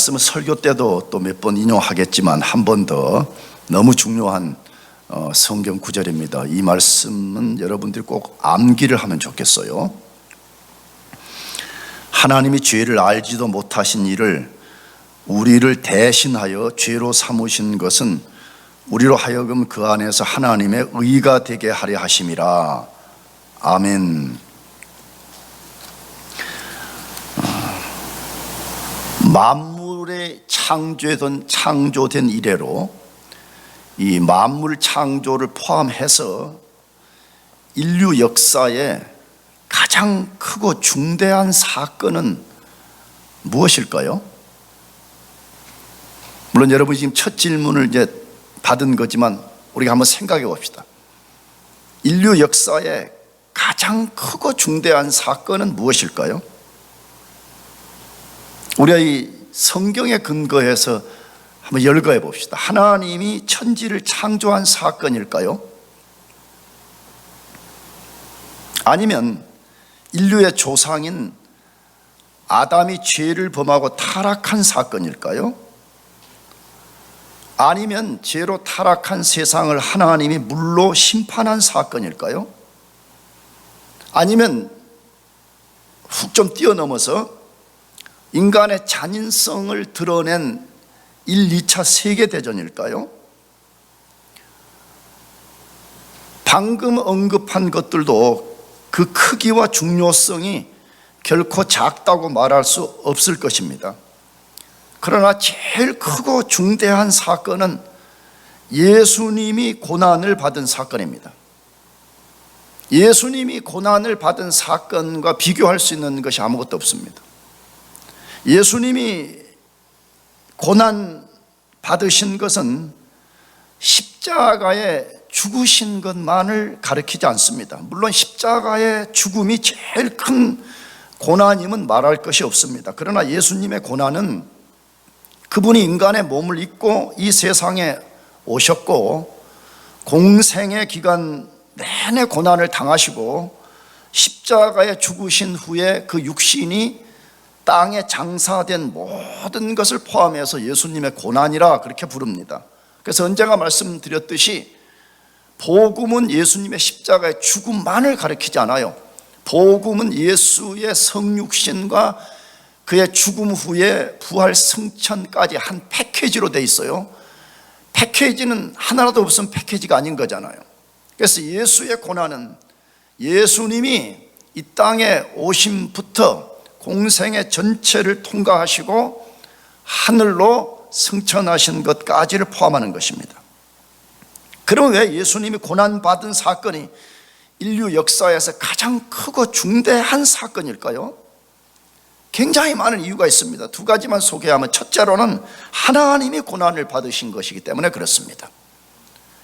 말씀은 설교 때도 또 몇 번 인용하겠지만 한 번 더 너무 중요한 성경 구절입니다. 이 말씀은 여러분들이 꼭 암기를 하면 좋겠어요. 하나님이 죄를 알지도 못하신 이를 우리를 대신하여 죄로 삼으신 것은 우리로 하여금 그 안에서 하나님의 의가 되게 하려 하심이라. 아멘. 만물의 창조된 이래로 이 만물 창조를 포함해서 인류 역사에 가장 크고 중대한 사건은 무엇일까요? 물론 여러분이 지금 첫 질문을 이제 받은 거지만 우리가 한번 생각해 봅시다. 인류 역사에 가장 크고 중대한 사건은 무엇일까요? 우리가 이 성경에 근거해서 한번 열거해 봅시다. 하나님이 천지를 창조한 사건일까요? 아니면 인류의 조상인 아담이 죄를 범하고 타락한 사건일까요? 아니면 죄로 타락한 세상을 하나님이 물로 심판한 사건일까요? 아니면 훅 좀 뛰어넘어서 인간의 잔인성을 드러낸 1, 2차 세계대전일까요? 방금 언급한 것들도 그 크기와 중요성이 결코 작다고 말할 수 없을 것입니다. 그러나 제일 크고 중대한 사건은 예수님이 고난을 받은 사건입니다. 예수님이 고난을 받은 사건과 비교할 수 있는 것이 아무것도 없습니다. 예수님이 고난 받으신 것은 십자가에 죽으신 것만을 가리키지 않습니다. 물론 십자가의 죽음이 제일 큰 고난임은 말할 것이 없습니다. 그러나 예수님의 고난은 그분이 인간의 몸을 입고 이 세상에 오셨고 공생의 기간 내내 고난을 당하시고 십자가에 죽으신 후에 그 육신이 땅에 장사된 모든 것을 포함해서 예수님의 고난이라 그렇게 부릅니다. 그래서 언젠가 말씀드렸듯이 복음은 예수님의 십자가의 죽음만을 가리키지 않아요. 복음은 예수의 성육신과 그의 죽음 후에 부활 승천까지 한 패키지로 돼 있어요. 패키지는 하나라도 없으면 패키지가 아닌 거잖아요. 그래서 예수의 고난은 예수님이 이 땅에 오심부터 공생의 전체를 통과하시고 하늘로 승천하신 것까지를 포함하는 것입니다. 그럼 왜 예수님이 고난받은 사건이 인류 역사에서 가장 크고 중대한 사건일까요? 굉장히 많은 이유가 있습니다. 두 가지만 소개하면, 첫째로는 하나님이 고난을 받으신 것이기 때문에 그렇습니다.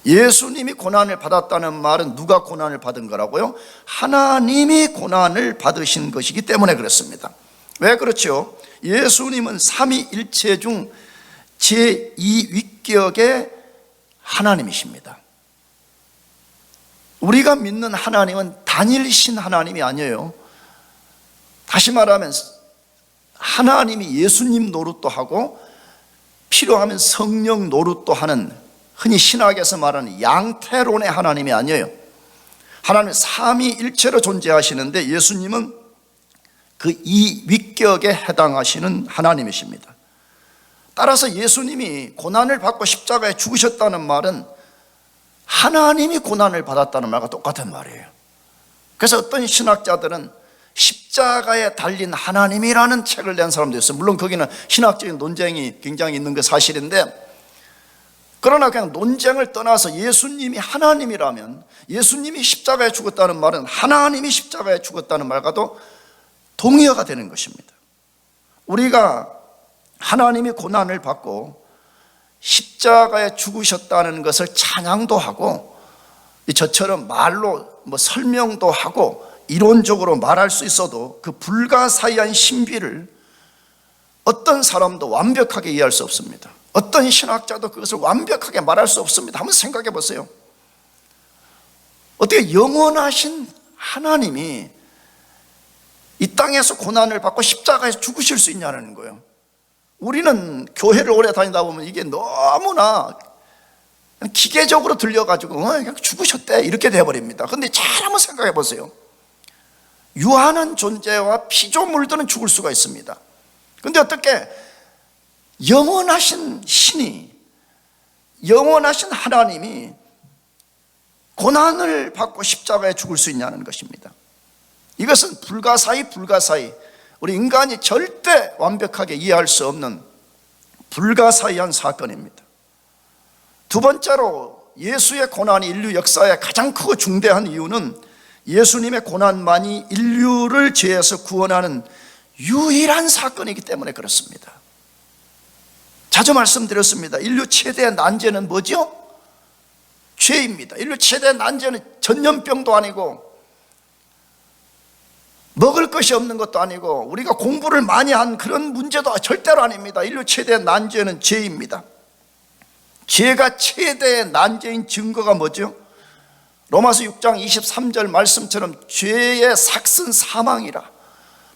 예수님이 고난을 받았다는 말은 누가 고난을 받은 거라고요? 하나님이 고난을 받으신 것이기 때문에 그렇습니다. 왜 그렇죠? 예수님은 삼위일체 중 제2위격의 하나님이십니다. 우리가 믿는 하나님은 단일신 하나님이 아니에요. 다시 말하면 하나님이 예수님 노릇도 하고 필요하면 성령 노릇도 하는, 흔히 신학에서 말하는 양태론의 하나님이 아니에요. 하나님은 삼위일체로 존재하시는데 예수님은 그 이 위격에 해당하시는 하나님이십니다. 따라서 예수님이 고난을 받고 십자가에 죽으셨다는 말은 하나님이 고난을 받았다는 말과 똑같은 말이에요. 그래서 어떤 신학자들은 십자가에 달린 하나님이라는 책을 낸 사람도 있어요. 물론 거기는 신학적인 논쟁이 굉장히 있는 게 사실인데, 그러나 그냥 논쟁을 떠나서 예수님이 하나님이라면 예수님이 십자가에 죽었다는 말은 하나님이 십자가에 죽었다는 말과도 동의어가 되는 것입니다. 우리가 하나님이 고난을 받고 십자가에 죽으셨다는 것을 찬양도 하고 저처럼 말로 설명도 하고 이론적으로 말할 수 있어도 그 불가사의한 신비를 어떤 사람도 완벽하게 이해할 수 없습니다. 어떤 신학자도 그것을 완벽하게 말할 수 없습니다. 한번 생각해 보세요. 어떻게 영원하신 하나님이 이 땅에서 고난을 받고 십자가에서 죽으실 수 있냐는 거예요. 우리는 교회를 오래 다니다 보면 이게 너무나 기계적으로 들려가지고 그냥 죽으셨대 이렇게 돼버립니다. 근데 잘 한번 생각해 보세요. 유한한 존재와 피조물들은 죽을 수가 있습니다. 근데 어떻게 영원하신 신이, 영원하신 하나님이 고난을 받고 십자가에 죽을 수 있냐는 것입니다. 이것은 불가사의 우리 인간이 절대 완벽하게 이해할 수 없는 불가사의한 사건입니다. 두 번째로 예수의 고난이 인류 역사에 가장 크고 중대한 이유는 예수님의 고난만이 인류를 죄에서 구원하는 유일한 사건이기 때문에 그렇습니다. 자주 말씀드렸습니다. 인류 최대의 난제는 뭐죠? 죄입니다. 인류 최대의 난제는 전염병도 아니고 먹을 것이 없는 것도 아니고 우리가 공부를 많이 한 그런 문제도 절대로 아닙니다. 인류 최대의 난제는 죄입니다. 죄가 최대의 난제인 증거가 뭐죠? 로마서 6장 23절 말씀처럼 죄의 삭은 사망이라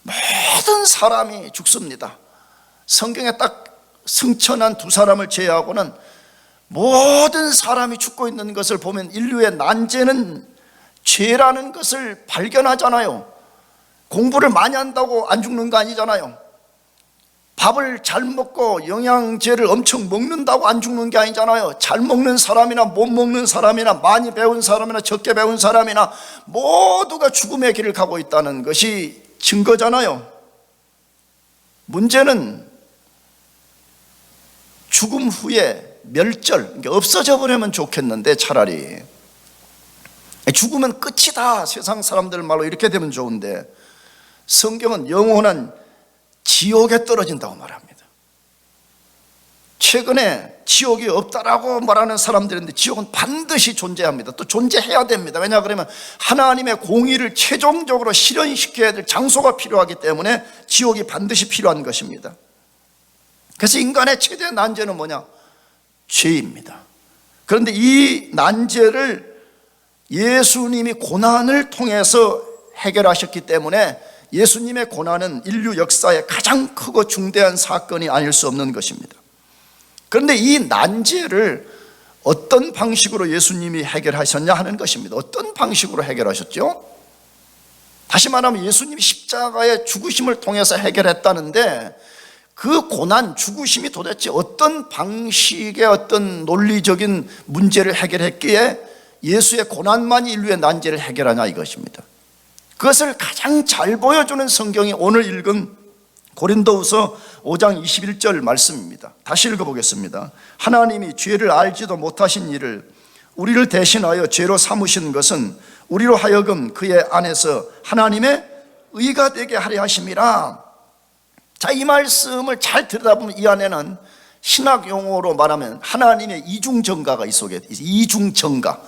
모든 사람이 죽습니다. 성경에 딱 승천한 두 사람을 제외하고는 모든 사람이 죽고 있는 것을 보면 인류의 난제는 죄라는 것을 발견하잖아요. 공부를 많이 한다고 안 죽는 거 아니잖아요. 밥을 잘 먹고 영양제를 엄청 먹는다고 안 죽는 게 아니잖아요. 잘 먹는 사람이나 못 먹는 사람이나 많이 배운 사람이나 적게 배운 사람이나 모두가 죽음의 길을 가고 있다는 것이 증거잖아요. 문제는 죽음 후에 멸절, 없어져 버리면 좋겠는데 차라리 죽으면 끝이다. 세상 사람들 말로 이렇게 되면 좋은데 성경은 영원한 지옥에 떨어진다고 말합니다. 최근에 지옥이 없다라고 말하는 사람들인데 지옥은 반드시 존재합니다. 또 존재해야 됩니다. 왜냐 그러면 하나님의 공의를 최종적으로 실현시켜야 될 장소가 필요하기 때문에 지옥이 반드시 필요한 것입니다. 그래서 인간의 최대 난제는 뭐냐? 죄입니다. 그런데 이 난제를 예수님이 고난을 통해서 해결하셨기 때문에 예수님의 고난은 인류 역사의 가장 크고 중대한 사건이 아닐 수 없는 것입니다. 그런데 이 난제를 어떤 방식으로 예수님이 해결하셨냐 하는 것입니다. 어떤 방식으로 해결하셨죠? 다시 말하면 예수님이 십자가의 죽으심을 통해서 해결했다는데 그 고난, 죽으심이 도대체 어떤 방식의 어떤 논리적인 문제를 해결했기에 예수의 고난만이 인류의 난제를 해결하냐 이것입니다. 그것을 가장 잘 보여주는 성경이 오늘 읽은 고린도후서 5장 21절 말씀입니다. 다시 읽어보겠습니다. 하나님이 죄를 알지도 못하신 이를 우리를 대신하여 죄로 삼으신 것은 우리로 하여금 그의 안에서 하나님의 의가 되게 하려 하심이라. 자, 이 말씀을 잘 들여다보면 이 안에는 신학 용어로 말하면 하나님의 이중전가가 이 속에 있어요. 이중전가.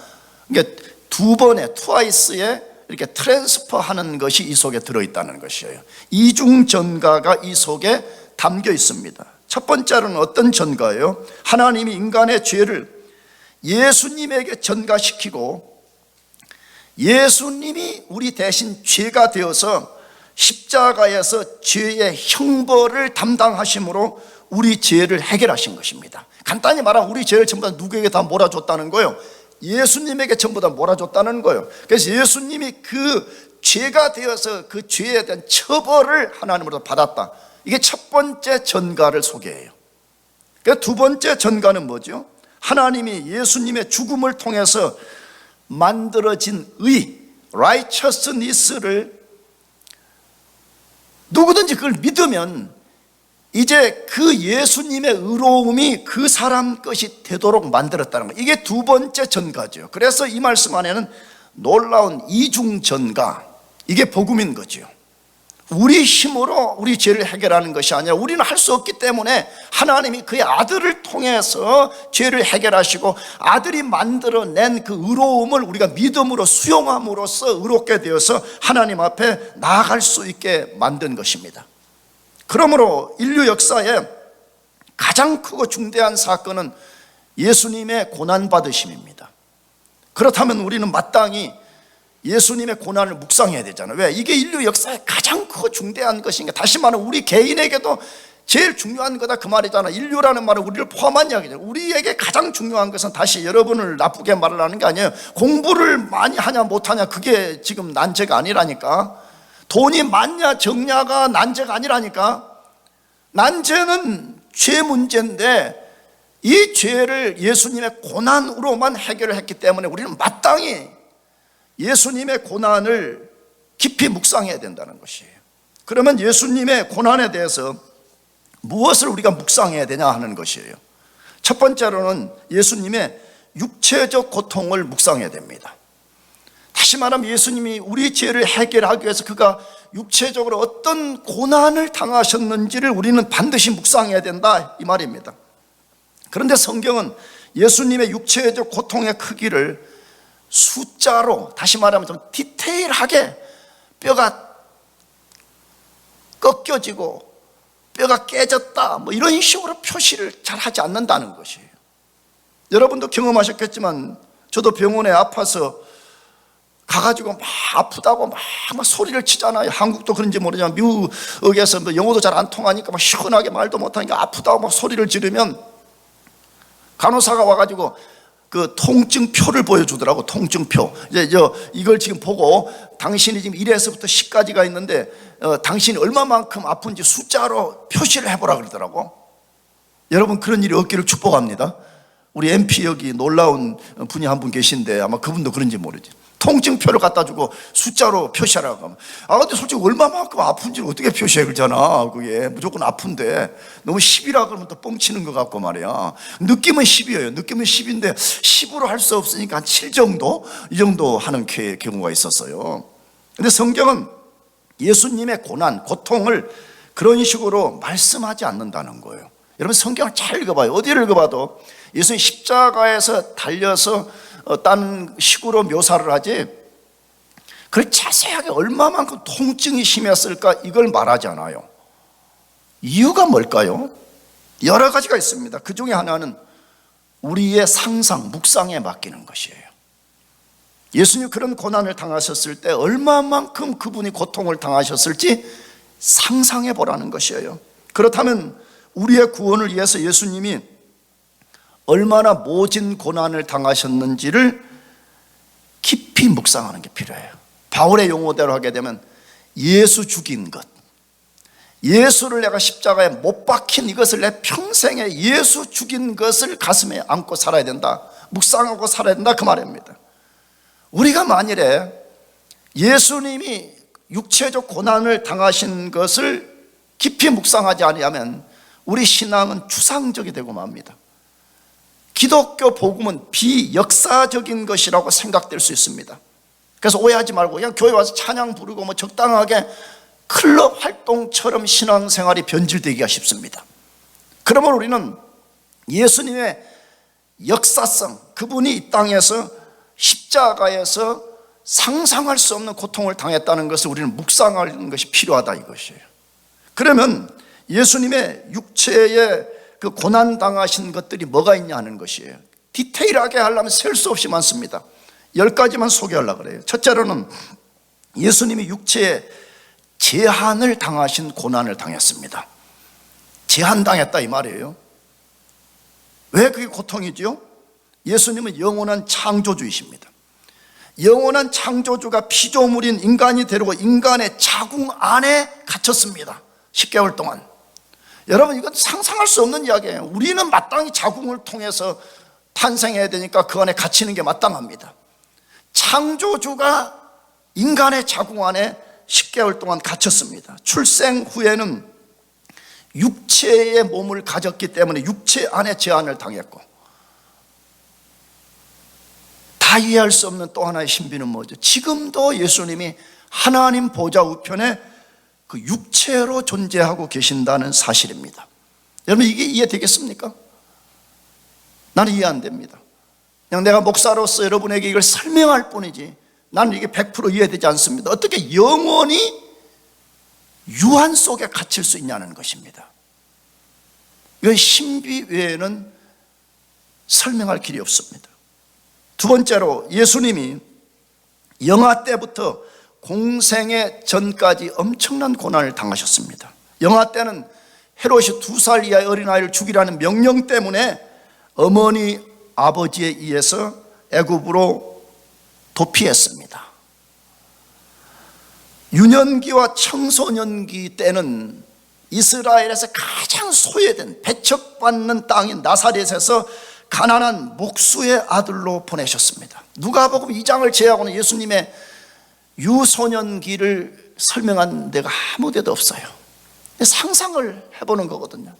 그러니까 두 번의 트와이스의 이렇게 트랜스퍼 하는 것이 이 속에 들어있다는 것이에요. 이중전가가 이 속에 담겨 있습니다. 첫 번째로는 어떤 전가예요? 하나님이 인간의 죄를 예수님에게 전가시키고 예수님이 우리 대신 죄가 되어서 십자가에서 죄의 형벌을 담당하심으로 우리 죄를 해결하신 것입니다. 간단히 말하면 우리 죄를 전부 다 누구에게 다 몰아줬다는 거예요. 예수님에게 전부 다 몰아줬다는 거예요. 그래서 예수님이 그 죄가 되어서 그 죄에 대한 처벌을 하나님으로부터 받았다. 이게 첫 번째 전가를 소개해요. 두 번째 전가는 뭐죠? 하나님이 예수님의 죽음을 통해서 만들어진 의, righteousness를 누구든지 그걸 믿으면 이제 그 예수님의 의로움이 그 사람 것이 되도록 만들었다는 거예요. 이게 두 번째 전가죠. 그래서 이 말씀 안에는 놀라운 이중전가, 이게 복음인 거죠. 우리 힘으로 우리 죄를 해결하는 것이 아니라 우리는 할 수 없기 때문에 하나님이 그의 아들을 통해서 죄를 해결하시고 아들이 만들어낸 그 의로움을 우리가 믿음으로 수용함으로써 의롭게 되어서 하나님 앞에 나아갈 수 있게 만든 것입니다. 그러므로 인류 역사에 가장 크고 중대한 사건은 예수님의 고난받으심입니다. 그렇다면 우리는 마땅히 예수님의 고난을 묵상해야 되잖아요. 왜? 이게 인류 역사의 가장 크고 중대한 것인가. 다시 말하면 우리 개인에게도 제일 중요한 거다 그 말이잖아. 인류라는 말은 우리를 포함한 이야기죠. 우리에게 가장 중요한 것은, 다시 여러분을 나쁘게 말을 하는 게 아니에요. 공부를 많이 하냐 못하냐 그게 지금 난제가 아니라니까. 돈이 많냐 적냐가 난제가 아니라니까. 난제는 죄 문제인데, 이 죄를 예수님의 고난으로만 해결을 했기 때문에 우리는 마땅히 예수님의 고난을 깊이 묵상해야 된다는 것이에요. 그러면 예수님의 고난에 대해서 무엇을 우리가 묵상해야 되냐 하는 것이에요. 첫 번째로는 예수님의 육체적 고통을 묵상해야 됩니다. 다시 말하면 예수님이 우리 죄를 해결하기 위해서 그가 육체적으로 어떤 고난을 당하셨는지를 우리는 반드시 묵상해야 된다, 이 말입니다. 그런데 성경은 예수님의 육체적 고통의 크기를 숫자로, 다시 말하면 좀 디테일하게 뼈가 꺾여지고 뼈가 깨졌다 뭐 이런 식으로 표시를 잘 하지 않는다는 것이에요. 여러분도 경험하셨겠지만 저도 병원에 아파서 가가지고 막 아프다고 막 소리를 치잖아요. 한국도 그런지 모르지만 미국에서 뭐 영어도 잘 안 통하니까 막 시원하게 말도 못하니까 아프다고 막 소리를 지르면 간호사가 와가지고 그 통증표를 보여주더라고. 통증표. 이제 이걸 지금 보고 당신이 지금 1에서부터 10까지가 있는데 당신이 얼마만큼 아픈지 숫자로 표시를 해보라 그러더라고. 여러분, 그런 일이 없기를 축복합니다. 우리 MP 여기 놀라운 분이 한 분 계신데 아마 그분도 그런지 모르지. 통증표를 갖다 주고 숫자로 표시하라고 하면, 근데 솔직히 얼마만큼 아픈지를 어떻게 표시해 그러잖아. 그게 무조건 아픈데 너무 10이라 그러면 또 뻥치는 것 같고 말이야. 느낌은 10이에요. 느낌은 10인데 10으로 할 수 없으니까 한 7 정도, 이 정도 하는 경우가 있었어요. 근데 성경은 예수님의 고난, 고통을 그런 식으로 말씀하지 않는다는 거예요. 여러분, 성경을 잘 읽어봐요. 어디를 읽어봐도 예수님 십자가에서 달려서 딴 식으로 묘사를 하지, 그걸 자세하게 얼마만큼 통증이 심했을까 이걸 말하지 않아요. 이유가 뭘까요? 여러 가지가 있습니다. 그 중에 하나는 우리의 상상, 묵상에 맡기는 것이에요. 예수님 그런 고난을 당하셨을 때 얼마만큼 그분이 고통을 당하셨을지 상상해 보라는 것이에요. 그렇다면 우리의 구원을 위해서 예수님이 얼마나 모진 고난을 당하셨는지를 깊이 묵상하는 게 필요해요. 바울의 용어대로 하게 되면 예수 죽인 것, 예수를 내가 십자가에 못 박힌 이것을 내 평생에 예수 죽인 것을 가슴에 안고 살아야 된다, 묵상하고 살아야 된다, 그 말입니다. 우리가 만일에 예수님이 육체적 고난을 당하신 것을 깊이 묵상하지 아니하면 우리 신앙은 추상적이 되고 맙니다. 기독교 복음은 비역사적인 것이라고 생각될 수 있습니다. 그래서 오해하지 말고 그냥 교회 와서 찬양 부르고 뭐 적당하게 클럽 활동처럼 신앙생활이 변질되기가 쉽습니다. 그러면 우리는 예수님의 역사성, 그분이 이 땅에서 십자가에서 상상할 수 없는 고통을 당했다는 것을 우리는 묵상하는 것이 필요하다, 이것이에요. 그러면 예수님의 육체의 그 고난 당하신 것들이 뭐가 있냐 하는 것이에요. 디테일하게 하려면 셀 수 없이 많습니다. 10가지만 소개하려고 그래요. 첫째로는 예수님이 육체에 제한을 당하신 고난을 당했습니다. 제한당했다 이 말이에요. 왜 그게 고통이지요? 예수님은 영원한 창조주이십니다. 영원한 창조주가 피조물인 인간이 되려고 인간의 자궁 안에 갇혔습니다. 10개월 동안. 여러분, 이건 상상할 수 없는 이야기예요. 우리는 마땅히 자궁을 통해서 탄생해야 되니까 그 안에 갇히는 게 마땅합니다. 창조주가 인간의 자궁 안에 10개월 동안 갇혔습니다. 출생 후에는 육체의 몸을 가졌기 때문에 육체 안에 제한을 당했고, 다 이해할 수 없는 또 하나의 신비는 뭐죠? 지금도 예수님이 하나님 보좌 우편에 그 육체로 존재하고 계신다는 사실입니다. 여러분, 이게 이해되겠습니까? 나는 이해 안 됩니다. 그냥 내가 목사로서 여러분에게 이걸 설명할 뿐이지 나는 이게 100% 이해되지 않습니다. 어떻게 영원히 유한 속에 갇힐 수 있냐는 것입니다. 이건 신비 외에는 설명할 길이 없습니다. 두 번째로, 예수님이 영아 때부터 공생의 전까지 엄청난 고난을 당하셨습니다. 영아 때는 헤롯이 2살 이하의 어린아이를 죽이라는 명령 때문에 어머니 아버지에 의해서 애굽으로 도피했습니다. 유년기와 청소년기 때는 이스라엘에서 가장 소외된 배척받는 땅인 나사렛에서 가난한 목수의 아들로 보내셨습니다. 누가복음 2장을 제외하고는 예수님의 유소년기를 설명한 데가 아무 데도 없어요. 상상을 해보는 거거든요.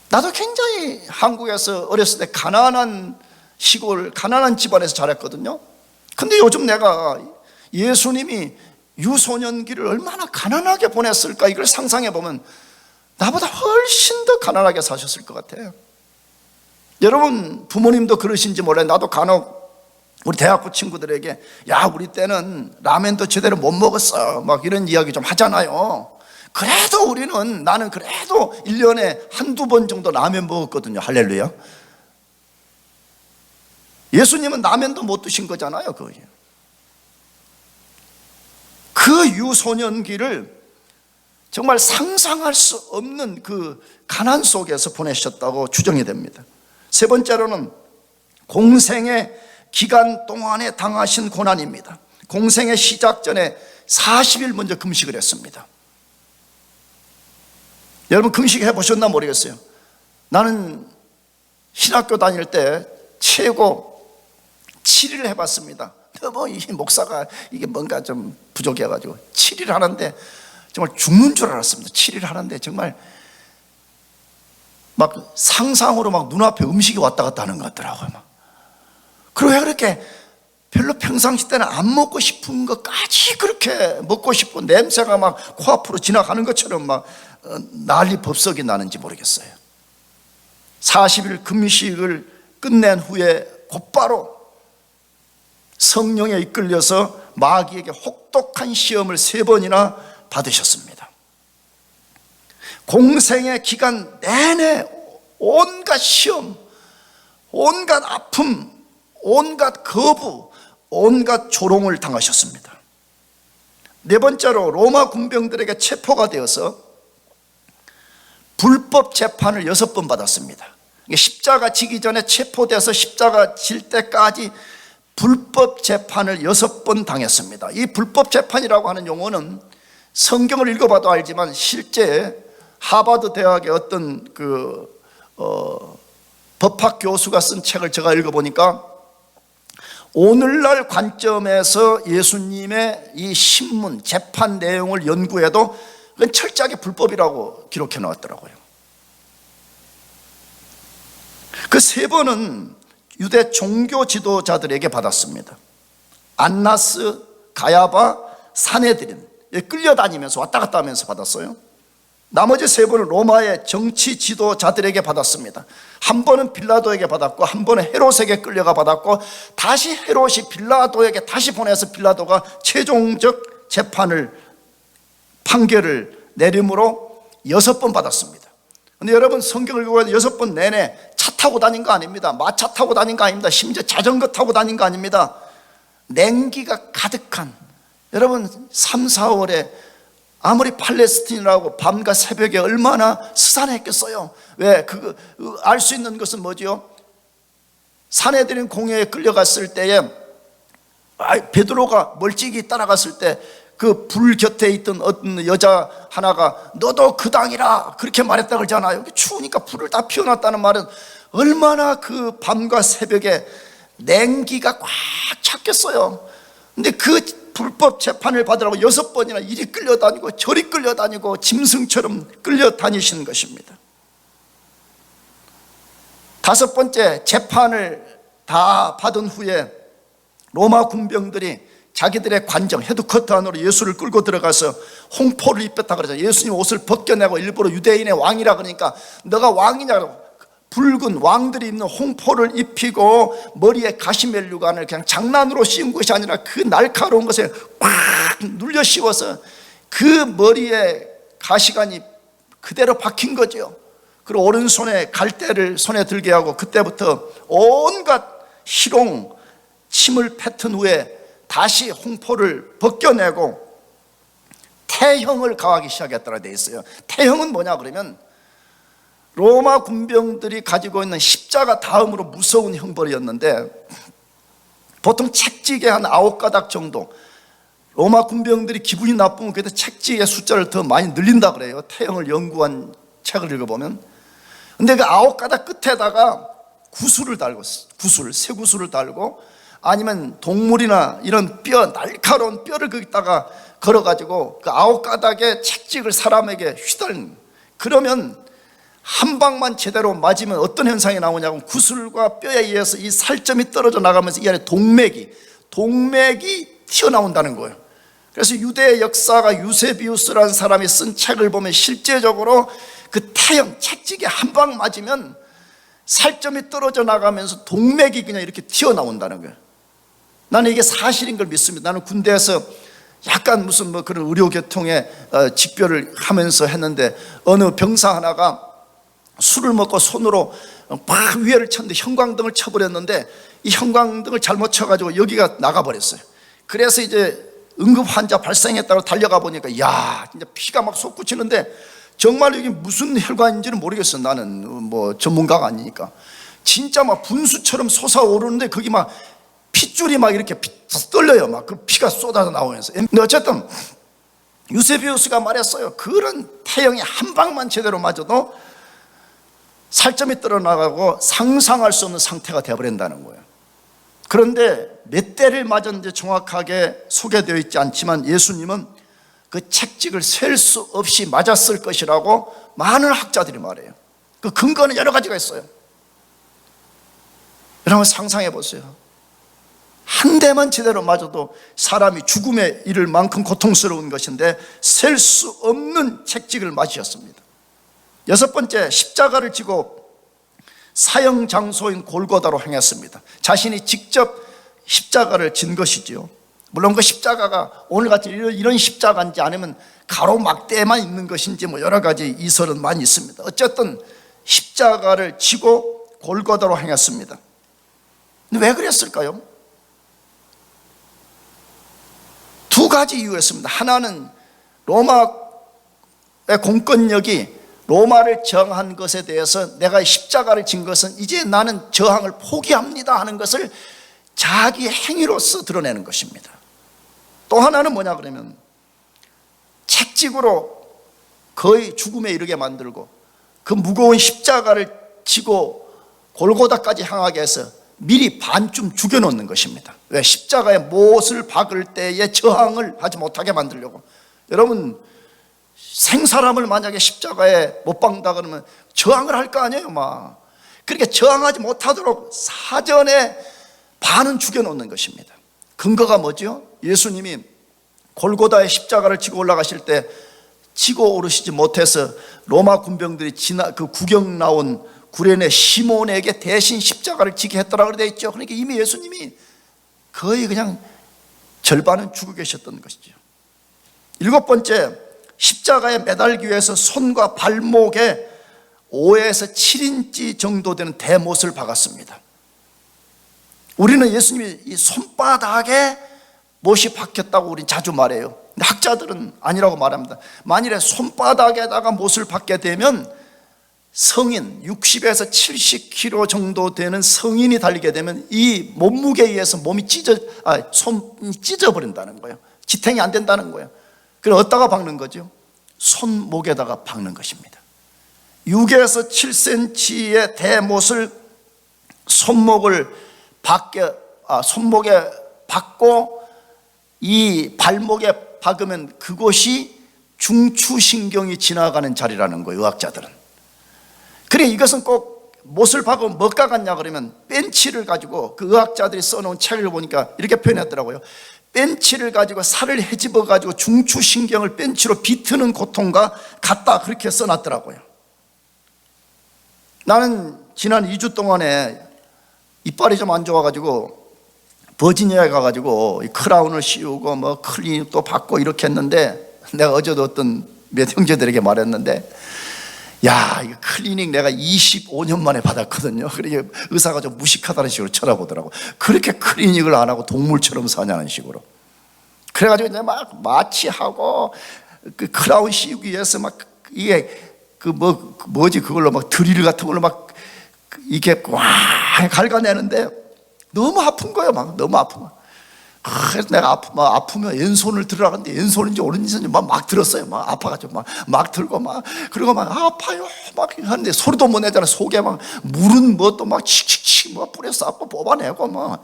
나도 굉장히 한국에서 어렸을 때 가난한 시골, 가난한 집안에서 자랐거든요. 근데 요즘 내가 예수님이 유소년기를 얼마나 가난하게 보냈을까, 이걸 상상해 보면 나보다 훨씬 더 가난하게 사셨을 것 같아요. 여러분 부모님도 그러신지 몰라요. 나도 간혹 우리 대학교 친구들에게 야, 우리 때는 라면도 제대로 못 먹었어, 막 이런 이야기 좀 하잖아요. 그래도 나는 그래도 1년에 한두 번 정도 라면 먹었거든요. 할렐루야. 예수님은 라면도 못 드신 거잖아요. 그 유소년기를 정말 상상할 수 없는 그 가난 속에서 보내셨다고 추정이 됩니다. 세 번째로는 공생의 기간 동안에 당하신 고난입니다. 공생의 시작 전에 40일 먼저 금식을 했습니다. 여러분 금식 해보셨나 모르겠어요. 나는 신학교 다닐 때 최고 7일 해봤습니다. 너무 이 목사가 이게 뭔가 좀 부족해가지고 7일 하는데 정말 죽는 줄 알았습니다. 7일 하는데 정말 막 상상으로 막 눈앞에 음식이 왔다 갔다 하는 것 같더라고요. 그리고 왜 그렇게 별로 평상시 때는 안 먹고 싶은 것까지 그렇게 먹고 싶고 냄새가 막 코앞으로 지나가는 것처럼 막 난리 법석이 나는지 모르겠어요. 40일 금식을 끝낸 후에 곧바로 성령에 이끌려서 마귀에게 혹독한 시험을 3번이나 받으셨습니다. 공생의 기간 내내 온갖 시험, 온갖 아픔, 온갖 거부, 온갖 조롱을 당하셨습니다. 네 번째로 로마 군병들에게 체포가 되어서 불법 재판을 6번 받았습니다. 십자가 지기 전에 체포돼서 십자가 질 때까지 불법 재판을 6번 당했습니다. 이 불법 재판이라고 하는 용어는 성경을 읽어봐도 알지만 실제 하버드 대학의 어떤 법학 교수가 쓴 책을 제가 읽어보니까 오늘날 관점에서 예수님의 이 신문, 재판 내용을 연구해도 그건 철저하게 불법이라고 기록해 놓았더라고요. 그 3번은 유대 종교 지도자들에게 받았습니다. 안나스, 가야바, 사네드린 끌려다니면서 왔다 갔다 하면서 받았어요. 나머지 3번은 로마의 정치 지도자들에게 받았습니다. 한 번은 빌라도에게 받았고 한 번은 헤롯에게 끌려가 받았고 다시 헤롯이 빌라도에게 다시 보내서 빌라도가 최종적 판결을 내림으로 6번 받았습니다. 근데 여러분 성경을 읽어도 6번 내내 차 타고 다닌 거 아닙니다. 마차 타고 다닌 거 아닙니다. 심지어 자전거 타고 다닌 거 아닙니다. 냉기가 가득한, 여러분 3, 4월에 아무리 팔레스틴이라고 밤과 새벽에 얼마나 스산했겠어요. 왜? 알 수 있는 것은 뭐지요? 사내들인 공회에 끌려갔을 때에 베드로가 멀찍이 따라갔을 때 그 불 곁에 있던 어떤 여자 하나가 너도 그 당이라 그렇게 말했다 그러잖아요. 추우니까 불을 다 피워놨다는 말은 얼마나 그 밤과 새벽에 냉기가 꽉 찼겠어요. 근데 그 불법 재판을 받으라고 6번이나 이리 끌려다니고 저리 끌려다니고 짐승처럼 끌려다니시는 것입니다. 5번째 재판을 다 받은 후에 로마 군병들이 자기들의 관정 헤드쿼터 안으로 예수를 끌고 들어가서 홍포를 입혔다 그러잖아요. 예수님 옷을 벗겨내고 일부러 유대인의 왕이라 그러니까 너가 왕이냐고 붉은 왕들이 입는 홍포를 입히고 머리에 가시멜류관을 그냥 장난으로 씌운 것이 아니라 그 날카로운 것에 꽉 눌려 씌워서 그 머리에 가시관이 그대로 박힌 거죠. 그리고 오른손에 갈대를 손에 들게 하고 그때부터 온갖 희롱, 침을 뱉은 후에 다시 홍포를 벗겨내고 태형을 가하기 시작했다고 되어 있어요. 태형은 뭐냐 그러면 로마 군병들이 가지고 있는 십자가 다음으로 무서운 형벌이었는데, 보통 책찍에 한 9가닥 정도, 로마 군병들이 기분이 나쁘면 그때 책찍의 숫자를 더 많이 늘린다 그래요. 태형을 연구한 책을 읽어보면. 근데 그 9가닥 끝에다가 구슬을 달고, 쇠구슬을 달고, 아니면 동물이나 이런 날카로운 뼈를 거기다가 걸어가지고 그 9가닥의 책찍을 사람에게 휘달는, 그러면 한 방만 제대로 맞으면 어떤 현상이 나오냐면 구슬과 뼈에 의해서 이 살점이 떨어져 나가면서 이 안에 동맥이 튀어나온다는 거예요. 그래서 유대의 역사가 유세비우스라는 사람이 쓴 책을 보면 실제적으로 그 태형, 책찍에 한 방 맞으면 살점이 떨어져 나가면서 동맥이 그냥 이렇게 튀어나온다는 거예요. 나는 이게 사실인 걸 믿습니다. 나는 군대에서 약간 무슨 그런 의료계통의 직별을 하면서 했는데, 어느 병사 하나가 술을 먹고 손으로 막 위에를 쳤는데 형광등을 쳐버렸는데, 이 형광등을 잘못 쳐가지고 여기가 나가버렸어요. 그래서 이제 응급 환자 발생했다고 달려가 보니까 야, 진짜 피가 막 솟구치는데, 정말 이게 무슨 혈관인지는 모르겠어. 나는 뭐 전문가가 아니니까. 진짜 막 분수처럼 솟아오르는데 거기 막 핏줄이 막 이렇게 떨려요. 막 그 피가 쏟아져 나오면서. 근데 어쨌든 유세비우스가 말했어요. 그런 태형이 한 방만 제대로 맞아도 살점이 떨어나가고 상상할 수 없는 상태가 되어버린다는 거예요. 그런데 몇 대를 맞았는지 정확하게 소개되어 있지 않지만 예수님은 그 책찍을 셀 수 없이 맞았을 것이라고 많은 학자들이 말해요. 그 근거는 여러 가지가 있어요. 여러분 상상해 보세요. 한 대만 제대로 맞아도 사람이 죽음에 이를 만큼 고통스러운 것인데 셀 수 없는 책찍을 맞으셨습니다. 6번째, 십자가를 지고 사형 장소인 골고다로 행했습니다. 자신이 직접 십자가를 진 것이지요. 물론 그 십자가가 오늘같이 이런 십자가인지 아니면 가로막대에만 있는 것인지 뭐 여러 가지 이설은 많이 있습니다. 어쨌든 십자가를 지고 골고다로 행했습니다. 근데 왜 그랬을까요? 두 가지 이유였습니다. 하나는 로마의 공권력이 로마를 저항한 것에 대해서 내가 십자가를 진 것은 이제 나는 저항을 포기합니다 하는 것을 자기 행위로서 드러내는 것입니다. 또 하나는 뭐냐 그러면 책찍으로 거의 죽음에 이르게 만들고 그 무거운 십자가를 지고 골고다까지 향하게 해서 미리 반쯤 죽여놓는 것입니다. 왜? 십자가에 못을 박을 때에 저항을 하지 못하게 만들려고. 여러분 생사람을 만약에 십자가에 못 박는다 그러면 저항을 할 거 아니에요. 막 그렇게 저항하지 못하도록 사전에 반은 죽여놓는 것입니다. 근거가 뭐죠? 예수님이 골고다의 십자가를 지고 올라가실 때 지고 오르시지 못해서 로마 군병들이 그 구경 나온 구레네 시몬에게 대신 십자가를 지게 했더라고 되어 있죠. 그러니까 이미 예수님이 거의 그냥 절반은 죽어 계셨던 것이죠. 7번째, 십자가에 매달기 위해서 손과 발목에 5에서 7인치 정도 되는 대못을 박았습니다. 우리는 예수님이 이 손바닥에 못이 박혔다고 우리는 자주 말해요. 근데 학자들은 아니라고 말합니다. 만일에 손바닥에다가 못을 박게 되면 성인 60에서 70kg 정도 되는 성인이 달리게 되면 이 몸무게에 의해서 몸이 손이 찢어버린다는 거예요. 지탱이 안 된다는 거예요. 그럼 어디다가 박는 거죠? 손목에다가 박는 것입니다. 6에서 7cm의 대못을 손목에 박고 이 발목에 박으면 그곳이 중추신경이 지나가는 자리라는 거예요. 의학자들은. 그래 이것은 꼭 못을 박으면 뭐가 같냐 그러면 벤치를 가지고 그 의학자들이 써놓은 책을 보니까 이렇게 표현했더라고요. 벤치를 가지고 살을 헤집어 가지고 중추신경을 벤치로 비트는 고통과 같다, 그렇게 써놨더라고요. 나는 지난 2주 동안에 이빨이 좀 안 좋아가지고 버지니아에 가가지고 크라운을 씌우고 뭐 클리닉도 받고 이렇게 했는데, 내가 어제도 어떤 몇 형제들에게 말했는데, 야, 이거 클리닉 내가 25년 만에 받았거든요. 그러니까 의사가 좀 무식하다는 식으로 쳐다보더라고. 그렇게 클리닉을 안 하고 동물처럼 사냐는 식으로. 그래가지고 이제 막 마취하고 그 크라운 씌우기 위해서 막 이게 뭐지 그걸로 막 드릴 같은 걸로 막 이게 와 갉아내는데 너무 아픈 거예요. 막 너무 아픈 거예요. 그래서 내가 아프면 왼손을 들으라는데 왼손인지 오른손인지 막 들었어요. 막 아파가지고 막 들고 그리고 막 아파요 막 하는데 소리도 못 내잖아. 속에 막 물은 또 막 칙칙칙 막 뿌려 쌓고 뽑아내고 막.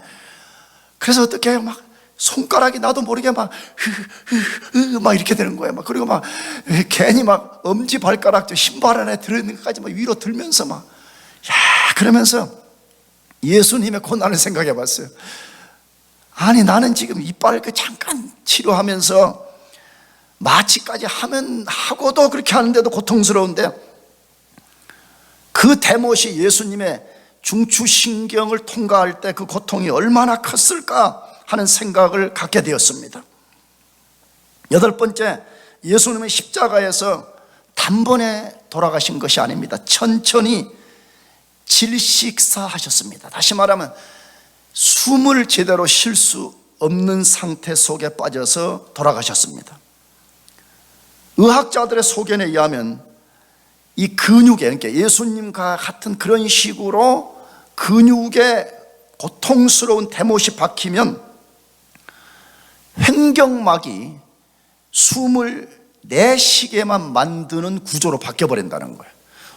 그래서 어떻게 해요? 막 손가락이 나도 모르게 막 이렇게 되는 거예요. 막 그리고 막 괜히 막 엄지 발가락 신발 안에 들어있는 것까지 막 위로 들면서 그러면서 예수님의 고난을 생각해 봤어요. 아니 나는 지금 이빨 잠깐 치료하면서 마취까지 하고도 그렇게 하는데도 고통스러운데 그 대못이 예수님의 중추신경을 통과할 때 그 고통이 얼마나 컸을까 하는 생각을 갖게 되었습니다. 8번째, 예수님은 십자가에서 단번에 돌아가신 것이 아닙니다. 천천히 질식사하셨습니다. 다시 말하면 숨을 제대로 쉴 수 없는 상태 속에 빠져서 돌아가셨습니다. 의학자들의 소견에 의하면 이 근육에, 그러니까 예수님과 같은 그런 식으로 근육에 고통스러운 대못이 박히면 횡격막이 숨을 내쉬게만 만드는 구조로 바뀌어버린다는 거예요.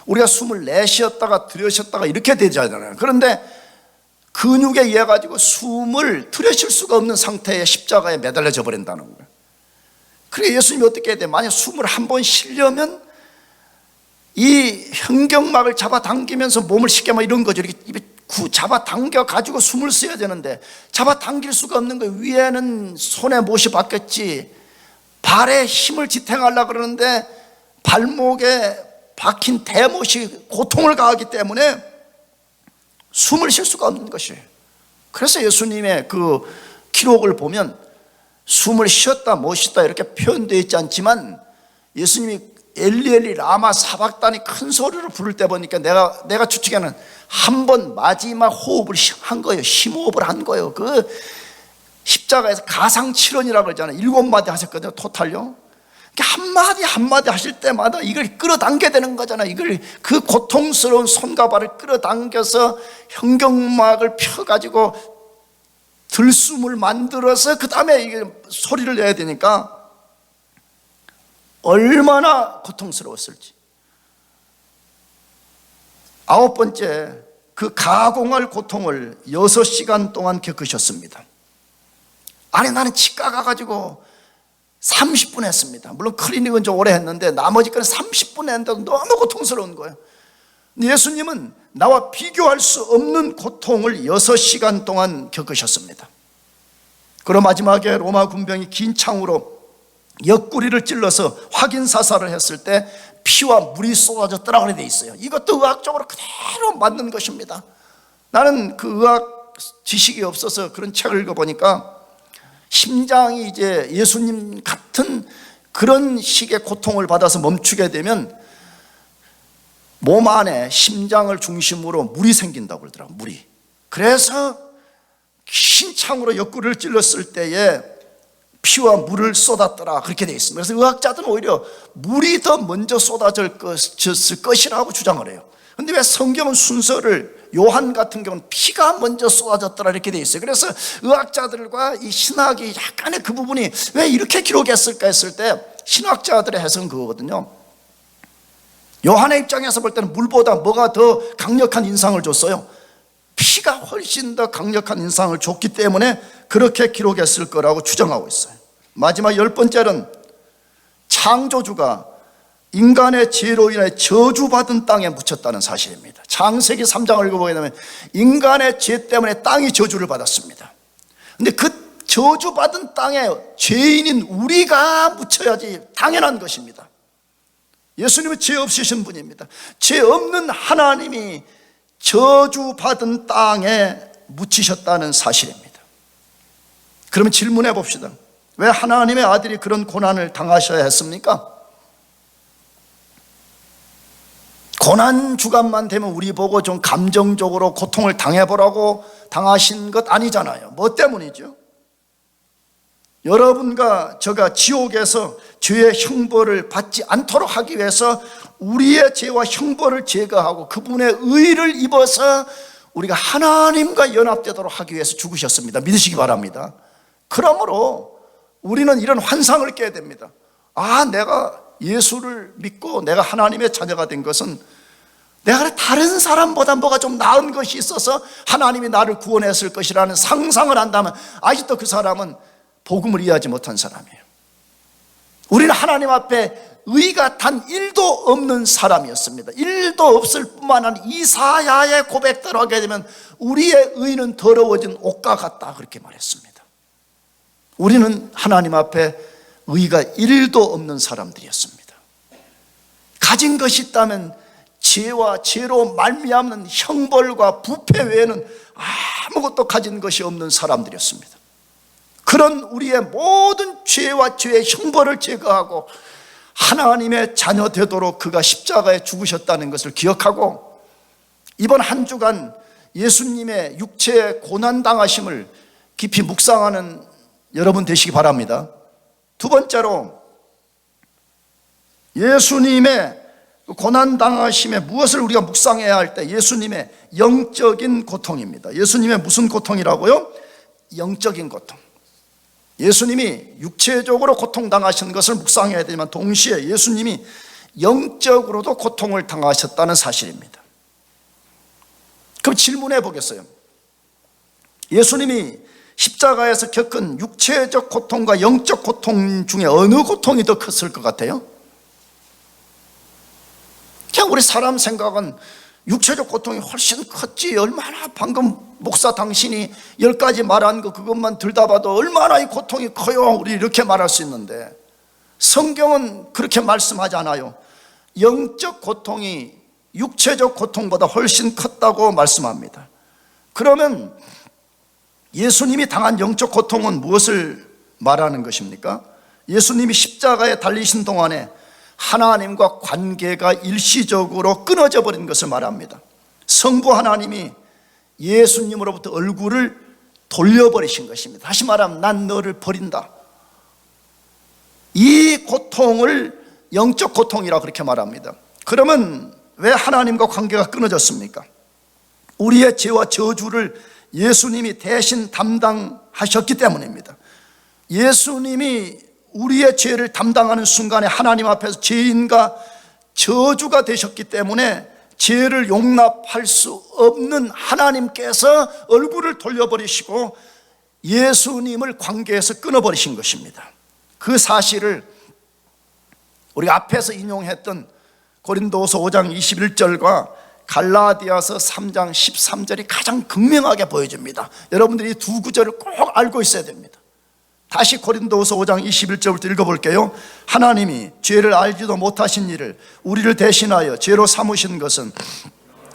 우리가 숨을 내쉬었다가 들이쉬었다가 이렇게 되잖아요. 그런데 근육에 의해 가지고 숨을 들이쉴 수가 없는 상태에 십자가에 매달려져 버린다는 거예요. 그래 예수님이 어떻게 해야 돼? 만약 숨을 한 번 쉬려면 이 횡격막을 잡아당기면서 몸을 쉽게 막 이런 거죠. 이렇게 입에 잡아당겨 가지고 숨을 쉬어야 되는데 잡아당길 수가 없는 거예요. 위에는 손에 못이 박혔지 발에 힘을 지탱하려고 그러는데 발목에 박힌 대못이 고통을 가하기 때문에 숨을 쉴 수가 없는 것이에요. 그래서 예수님의 그 기록을 보면 숨을 쉬었다 못 쉬었다 이렇게 표현되어 있지 않지만 예수님이 엘리 엘리 라마 사박단이 큰 소리로 부를 때 보니까 내가 추측하는 한 번 마지막 호흡을 한 거예요. 심호흡을 한 거예요. 그 십자가에서 가상칠언이라고 그러잖아요. 7마디 하셨거든요. 토탈요. 한마디 한마디 하실 때마다 이걸 끌어당겨야 되는 거잖아요. 이걸 그 고통스러운 손과 발을 끌어당겨서 횡격막을 펴가지고 들숨을 만들어서 그 다음에 이게 소리를 내야 되니까 얼마나 고통스러웠을지. 9번째, 그 가공할 고통을 6시간 동안 겪으셨습니다. 아니 나는 치과 가가지고 30분 했습니다. 물론 클리닉은 좀 오래 했는데 나머지 건 30분 했는데도 너무 고통스러운 거예요. 예수님은 나와 비교할 수 없는 고통을 6시간 동안 겪으셨습니다. 그리고 마지막에 로마 군병이 긴 창으로 옆구리를 찔러서 확인 사살을 했을 때 피와 물이 쏟아졌더라고 되어 있어요. 이것도 의학적으로 그대로 맞는 것입니다. 나는 그 의학 지식이 없어서 그런 책을 읽어보니까 심장이 이제 예수님 같은 그런 식의 고통을 받아서 멈추게 되면 몸 안에 심장을 중심으로 물이 생긴다고 그러더라고요. 물이. 그래서 긴 창으로 옆구리를 찔렀을 때에 피와 물을 쏟았더라 그렇게 되어 있습니다. 그래서 의학자들은 오히려 물이 더 먼저 쏟아졌을 것이라고 주장을 해요. 그런데 왜 성경은 순서를 요한 같은 경우는 피가 먼저 쏟아졌더라 이렇게 되어 있어요. 그래서 의학자들과 이 신학이 약간의 그 부분이 왜 이렇게 기록했을까 했을 때 신학자들의 해석은 그거거든요. 요한의 입장에서 볼 때는 물보다 뭐가 더 강력한 인상을 줬어요? 피가 훨씬 더 강력한 인상을 줬기 때문에 그렇게 기록했을 거라고 주장하고 있어요. 마지막 10번째는 창조주가 인간의 죄로 인해 저주받은 땅에 묻혔다는 사실입니다. 창세기 3장을 읽어보게 되면 인간의 죄 때문에 땅이 저주를 받았습니다. 그런데 그 저주받은 땅에 죄인인 우리가 묻혀야지 당연한 것입니다. 예수님은 죄 없으신 분입니다. 죄 없는 하나님이 저주받은 땅에 묻히셨다는 사실입니다. 그러면 질문해 봅시다. 왜 하나님의 아들이 그런 고난을 당하셔야 했습니까? 고난 주간만 되면 우리 보고 좀 감정적으로 고통을 당해보라고 당하신 것 아니잖아요. 뭐 때문이죠? 여러분과 저가 지옥에서 죄의 형벌을 받지 않도록 하기 위해서 우리의 죄와 형벌을 제거하고 그분의 의를 입어서 우리가 하나님과 연합되도록 하기 위해서 죽으셨습니다. 믿으시기 바랍니다. 그러므로 우리는 이런 환상을 깨야 됩니다. 내가 예수를 믿고 내가 하나님의 자녀가 된 것은 내가 다른 사람보다 뭐가 좀 나은 것이 있어서 하나님이 나를 구원했을 것이라는 상상을 한다면 아직도 그 사람은 복음을 이해하지 못한 사람이에요. 우리는 하나님 앞에 의가 단 1도 없는 사람이었습니다. 1도 없을 뿐만 아니라 이사야의 고백대로 하게 되면 우리의 의는 더러워진 옷과 같다, 그렇게 말했습니다. 우리는 하나님 앞에 의가 1도 없는 사람들이었습니다. 가진 것이 있다면 죄와 죄로 말미암는 형벌과 부패 외에는 아무것도 가진 것이 없는 사람들이었습니다. 그런 우리의 모든 죄와 죄의 형벌을 제거하고 하나님의 자녀 되도록 그가 십자가에 죽으셨다는 것을 기억하고 이번 한 주간 예수님의 육체의 고난당하심을 깊이 묵상하는 여러분 되시기 바랍니다. 두 번째로 예수님의 고난당하심에 무엇을 우리가 묵상해야 할 때 예수님의 영적인 고통입니다. 예수님의 무슨 고통이라고요? 영적인 고통. 예수님이 육체적으로 고통당하신 것을 묵상해야 되지만 동시에 예수님이 영적으로도 고통을 당하셨다는 사실입니다. 그럼 질문해 보겠어요. 예수님이 십자가에서 겪은 육체적 고통과 영적 고통 중에 어느 고통이 더 컸을 것 같아요? 그냥 우리 사람 생각은 육체적 고통이 훨씬 컸지, 얼마나 방금 목사 당신이 10가지 말한 거 그것만 들다 봐도 얼마나 이 고통이 커요, 우리 이렇게 말할 수 있는데 성경은 그렇게 말씀하지 않아요. 영적 고통이 육체적 고통보다 훨씬 컸다고 말씀합니다. 그러면 예수님이 당한 영적 고통은 무엇을 말하는 것입니까? 예수님이 십자가에 달리신 동안에 하나님과 관계가 일시적으로 끊어져 버린 것을 말합니다. 성부 하나님이 예수님으로부터 얼굴을 돌려버리신 것입니다. 다시 말하면 난 너를 버린다. 이 고통을 영적 고통이라고 그렇게 말합니다. 그러면 왜 하나님과 관계가 끊어졌습니까? 우리의 죄와 저주를 예수님이 대신 담당하셨기 때문입니다. 예수님이 우리의 죄를 담당하는 순간에 하나님 앞에서 죄인과 저주가 되셨기 때문에 죄를 용납할 수 없는 하나님께서 얼굴을 돌려버리시고 예수님을 관계에서 끊어버리신 것입니다. 그 사실을 우리가 앞에서 인용했던 고린도서 5장 21절과 갈라디아서 3장 13절이 가장 극명하게 보여줍니다. 여러분들이 이 두 구절을 꼭 알고 있어야 됩니다. 다시 고린도서 5장 21절부터 읽어볼게요. 하나님이 죄를 알지도 못하신 이를 우리를 대신하여 죄로 삼으신 것은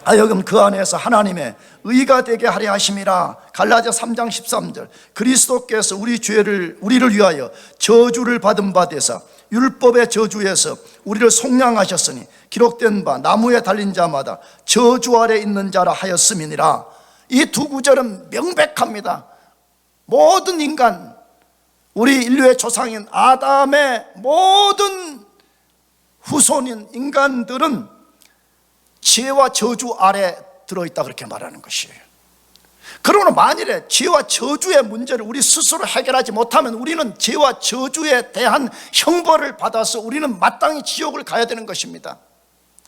하여금 그 안에서 하나님의 의가 되게 하려 하심이라. 갈라디아 3장 13절 그리스도께서 우리를 위하여 저주를 받은 바 되사 율법의 저주에서 우리를 속량하셨으니 기록된 바 나무에 달린 자마다 저주 아래 있는 자라 하였음이니라. 이 두 구절은 명백합니다. 모든 인간, 우리 인류의 조상인 아담의 모든 후손인 인간들은 죄와 저주 아래 들어있다, 그렇게 말하는 것이에요. 그러므로 만일에 죄와 저주의 문제를 우리 스스로 해결하지 못하면 우리는 죄와 저주에 대한 형벌을 받아서 우리는 마땅히 지옥을 가야 되는 것입니다.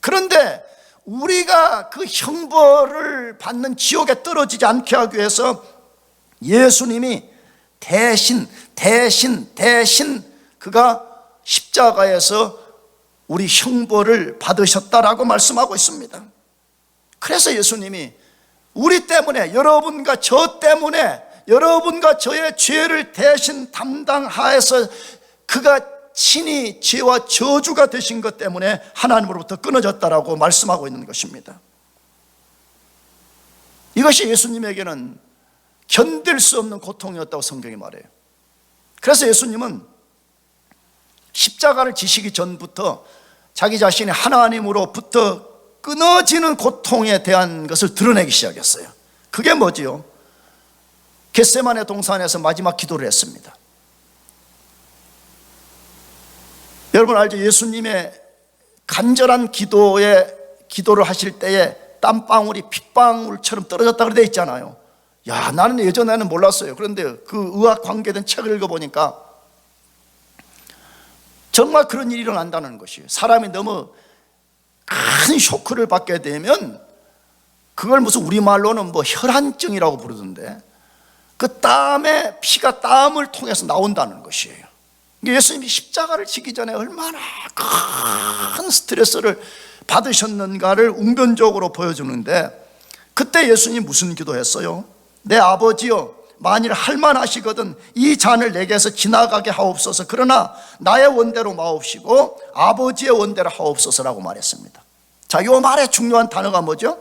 그런데 우리가 그 형벌을 받는 지옥에 떨어지지 않게 하기 위해서 예수님이 대신 그가 십자가에서 우리 형벌을 받으셨다라고 말씀하고 있습니다. 그래서 예수님이 우리 때문에, 여러분과 저 때문에, 여러분과 저의 죄를 대신 담당하여서 그가 친히 죄와 저주가 되신 것 때문에 하나님으로부터 끊어졌다라고 말씀하고 있는 것입니다. 이것이 예수님에게는 견딜 수 없는 고통이었다고 성경이 말해요. 그래서 예수님은 십자가를 지시기 전부터 자기 자신이 하나님으로부터 끊어지는 고통에 대한 것을 드러내기 시작했어요. 그게 뭐지요? 겟세마네 동산에서 마지막 기도를 했습니다. 여러분 알죠? 예수님의 간절한 기도를 하실 때에 땀방울이 핏방울처럼 떨어졌다 그래 돼 있잖아요. 야, 나는 예전에는 몰랐어요. 그런데 그 의학 관계된 책을 읽어보니까 정말 그런 일이 일어난다는 것이에요. 사람이 너무 큰 쇼크를 받게 되면 그걸 무슨 우리말로는 뭐 혈안증이라고 부르던데, 그 땀에 피가 땀을 통해서 나온다는 것이에요. 예수님이 십자가를 지기 전에 얼마나 큰 스트레스를 받으셨는가를 웅변적으로 보여주는데, 그때 예수님이 무슨 기도했어요? 내 아버지여, 만일 할만하시거든 이 잔을 내게서 지나가게 하옵소서. 그러나 나의 원대로 마옵시고 아버지의 원대로 하옵소서라고 말했습니다. 자, 이 말의 중요한 단어가 뭐죠?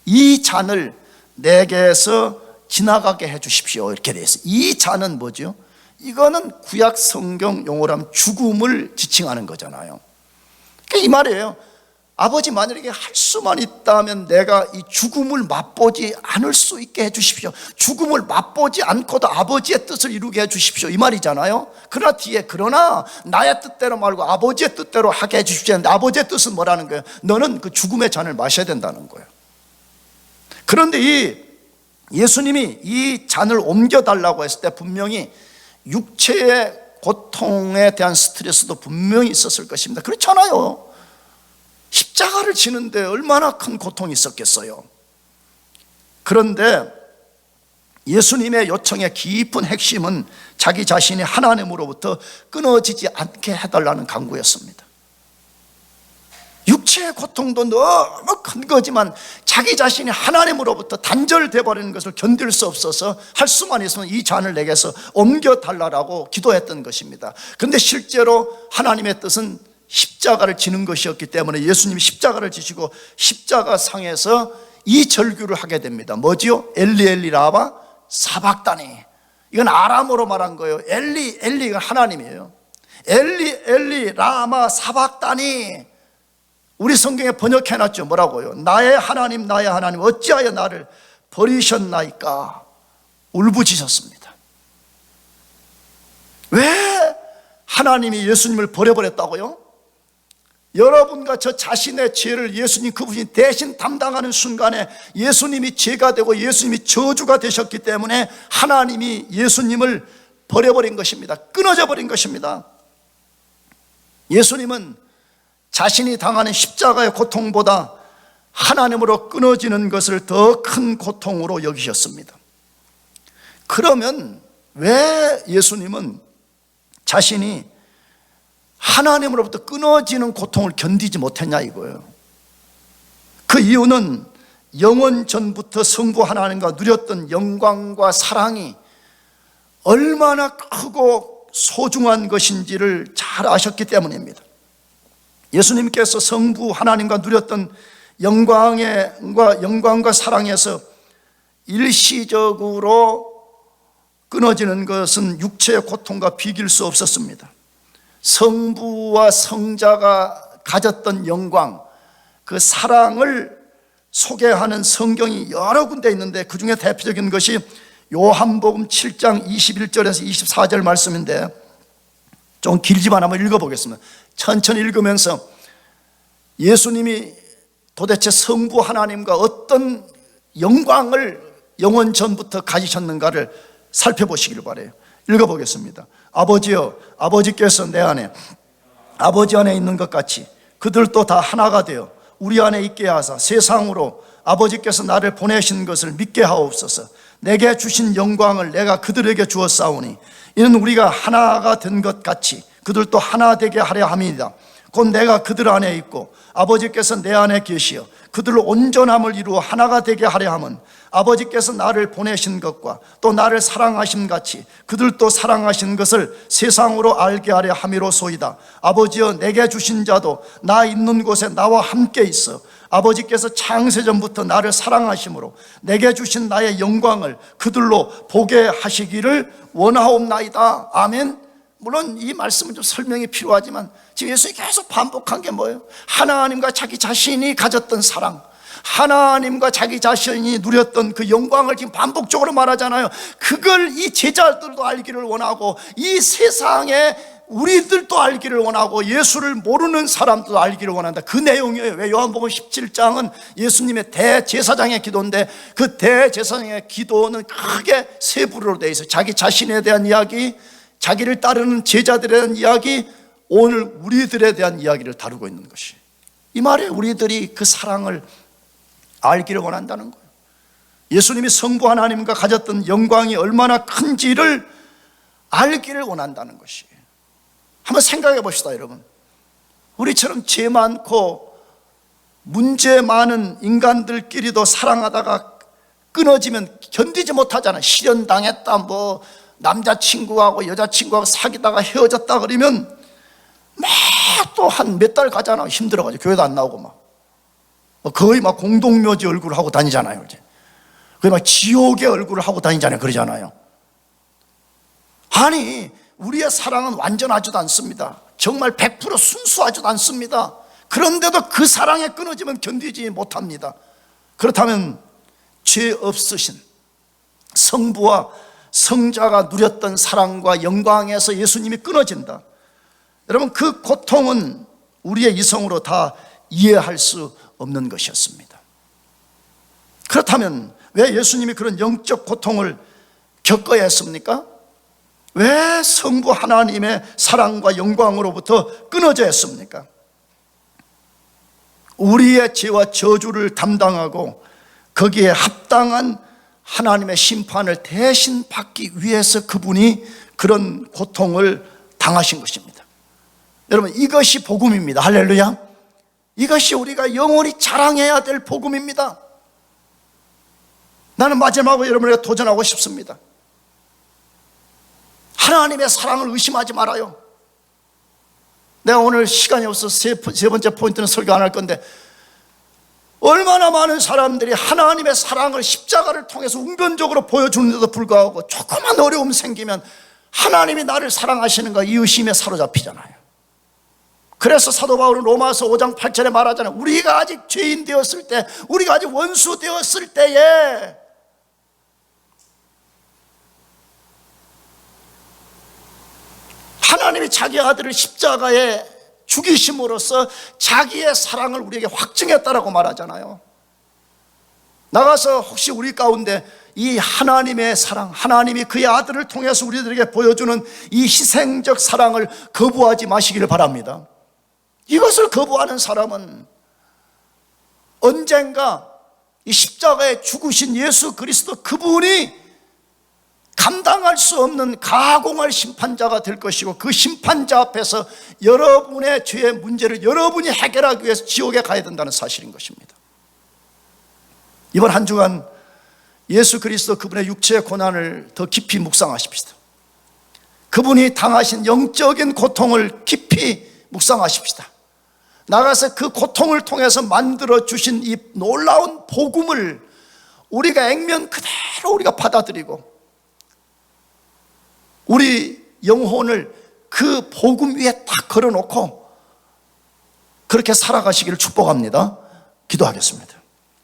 이 잔을 내게서 지나가게 해 주십시오, 이렇게 되어 있어요. 이 잔은 뭐죠? 이거는 구약 성경 용어라면 죽음을 지칭하는 거잖아요. 이 말이에요. 아버지, 만약에 할 수만 있다면 내가 이 죽음을 맛보지 않을 수 있게 해 주십시오. 죽음을 맛보지 않고도 아버지의 뜻을 이루게 해 주십시오, 이 말이잖아요. 그러나 뒤에 그러나 나의 뜻대로 말고 아버지의 뜻대로 하게 해 주십시오. 아버지의 뜻은 뭐라는 거예요? 너는 그 죽음의 잔을 마셔야 된다는 거예요. 그런데 이 예수님이 이 잔을 옮겨달라고 했을 때 분명히 육체의 고통에 대한 스트레스도 분명히 있었을 것입니다. 그렇잖아요. 십자가를 지는데 얼마나 큰 고통이 있었겠어요. 그런데 예수님의 요청의 깊은 핵심은 자기 자신이 하나님으로부터 끊어지지 않게 해달라는 간구였습니다. 육체의 고통도 너무 큰 거지만 자기 자신이 하나님으로부터 단절돼 버리는 것을 견딜 수 없어서 할 수만 있으면 이 잔을 내게서 옮겨달라고 기도했던 것입니다. 그런데 실제로 하나님의 뜻은 십자가를 지는 것이었기 때문에 예수님이 십자가를 지시고 십자가 상에서 이 절규를 하게 됩니다. 뭐지요? 엘리 엘리 라마 사박다니. 이건 아람어로 말한 거예요. 엘리 엘리, 이건 하나님이에요. 엘리 엘리 라마 사박다니. 우리 성경에 번역해놨죠. 뭐라고요? 나의 하나님 나의 하나님 어찌하여 나를 버리셨나이까. 울부짖었습니다. 왜 하나님이 예수님을 버려버렸다고요? 여러분과 저 자신의 죄를 예수님 그분이 대신 담당하는 순간에 예수님이 죄가 되고 예수님이 저주가 되셨기 때문에 하나님이 예수님을 버려버린 것입니다. 끊어져 버린 것입니다. 예수님은 자신이 당하는 십자가의 고통보다 하나님으로 끊어지는 것을 더 큰 고통으로 여기셨습니다. 그러면 왜 예수님은 자신이 하나님으로부터 끊어지는 고통을 견디지 못했냐 이거예요. 그 이유는 영원 전부터 성부 하나님과 누렸던 영광과 사랑이 얼마나 크고 소중한 것인지를 잘 아셨기 때문입니다. 예수님께서 성부 하나님과 누렸던 영광과 사랑에서 일시적으로 끊어지는 것은 육체의 고통과 비길 수 없었습니다. 성부와 성자가 가졌던 영광, 그 사랑을 소개하는 성경이 여러 군데 있는데 그 중에 대표적인 것이 요한복음 7장 21절에서 24절 말씀인데 좀 길지만 한번 읽어보겠습니다. 천천히 읽으면서 예수님이 도대체 성부 하나님과 어떤 영광을 영원 전부터 가지셨는가를 살펴보시길 바라요. 읽어보겠습니다. 아버지여, 아버지께서 내 안에 아버지 안에 있는 것 같이 그들도 다 하나가 되어 우리 안에 있게 하사 세상으로 아버지께서 나를 보내신 것을 믿게 하옵소서. 내게 주신 영광을 내가 그들에게 주었사오니 이는 우리가 하나가 된 것 같이 그들도 하나 되게 하려 함이니이다. 곧 내가 그들 안에 있고 아버지께서 내 안에 계시어 그들로 온전함을 이루어 하나가 되게 하려 함은 아버지께서 나를 보내신 것과 또 나를 사랑하신 같이 그들도 사랑하신 것을 세상으로 알게 하려 함이로소이다. 아버지여, 내게 주신 자도 나 있는 곳에 나와 함께 있어 아버지께서 창세전부터 나를 사랑하심으로 내게 주신 나의 영광을 그들로 보게 하시기를 원하옵나이다. 아멘. 물론 이 말씀은 좀 설명이 필요하지만 지금 예수님이 계속 반복한 게 뭐예요? 하나님과 자기 자신이 가졌던 사랑, 하나님과 자기 자신이 누렸던 그 영광을 지금 반복적으로 말하잖아요. 그걸 이 제자들도 알기를 원하고 이 세상에 우리들도 알기를 원하고 예수를 모르는 사람도 알기를 원한다. 그 내용이에요. 왜 요한복음 17장은 예수님의 대제사장의 기도인데, 그 대제사장의 기도는 크게 세 부류로 되어 있어요. 자기 자신에 대한 이야기, 자기를 따르는 제자들에 대한 이야기, 오늘 우리들에 대한 이야기를 다루고 있는 것이, 이 말에 우리들이 그 사랑을 알기를 원한다는 거예요. 예수님이 성부 하나님과 가졌던 영광이 얼마나 큰지를 알기를 원한다는 것이에요. 한번 생각해 봅시다, 여러분. 우리처럼 죄 많고 문제 많은 인간들끼리도 사랑하다가 끊어지면 견디지 못하잖아요. 실연당했다, 뭐 남자친구하고 여자친구하고 사귀다가 헤어졌다 그러면 막 또 한 몇 달 가잖아요. 힘들어가지고 교회도 안 나오고 막 거의 막 공동묘지 얼굴을 하고 다니잖아요. 이제 거의 막 지옥의 얼굴을 하고 다니잖아요. 그러잖아요. 아니, 우리의 사랑은 완전하지도 않습니다. 정말 100% 순수하지도 않습니다. 그런데도 그 사랑에 끊어지면 견디지 못합니다. 그렇다면 죄 없으신 성부와 성자가 누렸던 사랑과 영광에서 예수님이 끊어진다. 여러분, 그 고통은 우리의 이성으로 다 이해할 수 없는 것이었습니다. 그렇다면 왜 예수님이 그런 영적 고통을 겪어야 했습니까? 왜 성부 하나님의 사랑과 영광으로부터 끊어져야 했습니까? 우리의 죄와 저주를 담당하고 거기에 합당한 하나님의 심판을 대신 받기 위해서 그분이 그런 고통을 당하신 것입니다. 여러분, 이것이 복음입니다. 할렐루야. 이것이 우리가 영원히 자랑해야 될 복음입니다. 나는 마지막으로 여러분에게 도전하고 싶습니다. 하나님의 사랑을 의심하지 말아요. 내가 오늘 시간이 없어서 세 번째 포인트는 설교 안 할 건데, 얼마나 많은 사람들이 하나님의 사랑을 십자가를 통해서 웅변적으로 보여주는데도 불구하고 조그만 어려움 생기면 하나님이 나를 사랑하시는가, 이 의심에 사로잡히잖아요. 그래서 사도 바울은 로마서 5장 8절에 말하잖아요. 우리가 아직 죄인 되었을 때, 우리가 아직 원수 되었을 때에 하나님이 자기 아들을 십자가에 죽이심으로써 자기의 사랑을 우리에게 확증했다라고 말하잖아요. 나가서 혹시 우리 가운데 이 하나님의 사랑, 하나님이 그의 아들을 통해서 우리들에게 보여주는 이 희생적 사랑을 거부하지 마시기를 바랍니다. 이것을 거부하는 사람은 언젠가 이 십자가에 죽으신 예수 그리스도, 그분이 감당할 수 없는 가공할 심판자가 될 것이고, 그 심판자 앞에서 여러분의 죄의 문제를 여러분이 해결하기 위해서 지옥에 가야 된다는 사실인 것입니다. 이번 한 주간 예수 그리스도 그분의 육체의 고난을 더 깊이 묵상하십시다. 그분이 당하신 영적인 고통을 깊이 묵상하십시다. 나가서 그 고통을 통해서 만들어 주신 이 놀라운 복음을 우리가 액면 그대로 우리가 받아들이고, 우리 영혼을 그 복음 위에 딱 걸어놓고 그렇게 살아가시기를 축복합니다. 기도하겠습니다.